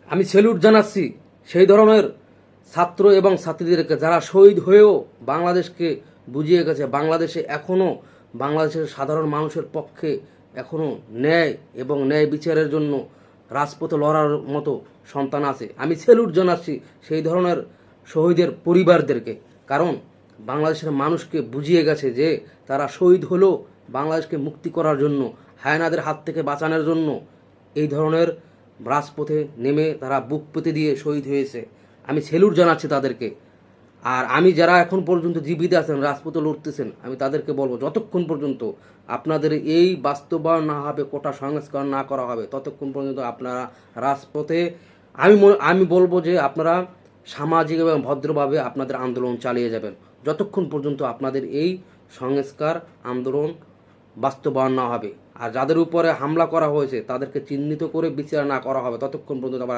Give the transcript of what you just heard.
আমি স্যালুট জানাচ্ছি সেই ধরনের ছাত্র এবং ছাত্রীদেরকে যারা শহীদ হয়েও বাংলাদেশকে বুঝিয়ে গেছে। বাংলাদেশে এখনও বাংলাদেশের সাধারণ মানুষের পক্ষে এখনও ন্যায় এবং ন্যায় বিচারের জন্য রাজপথে লড়ার মতো সন্তান আছে। আমি স্যালুট জানাচ্ছি সেই ধরনের শহীদের পরিবারদেরকে, কারণ বাংলাদেশের মানুষকে বুঝিয়ে গেছে যে তারা শহীদ হলেও বাংলাদেশকে মুক্তি করার জন্য, হায়নাদের হাত থেকে বাঁচানোর জন্য এই ধরনের রাজপথে নেমে তারা বুক পেতে দিয়ে শহীদ হয়েছে। আমি স্যালুট জানাচ্ছি তাদেরকে। আর আমি যারা এখন পর্যন্ত জীবিত আছেন, রাজপথে লড়তেছেন, আমি তাদেরকে বলবো যতক্ষণ পর্যন্ত আপনাদের এই বাস্তবায়ন না হবে, কোটা সংস্কার না করা হবে, ততক্ষণ পর্যন্ত আপনারা রাজপথে আমি বলবো যে আপনারা সামাজিক এবং ভদ্রভাবে আপনাদের আন্দোলন চালিয়ে যাবেন যতক্ষণ পর্যন্ত আপনাদের এই সংস্কার আন্দোলন বাস্তবায়ন না হবে। আর যাদের উপরে হামলা করা হয়েছে তাদেরকে চিহ্নিত করে বিচার না করা হবে ততক্ষণ পর্যন্ত আবার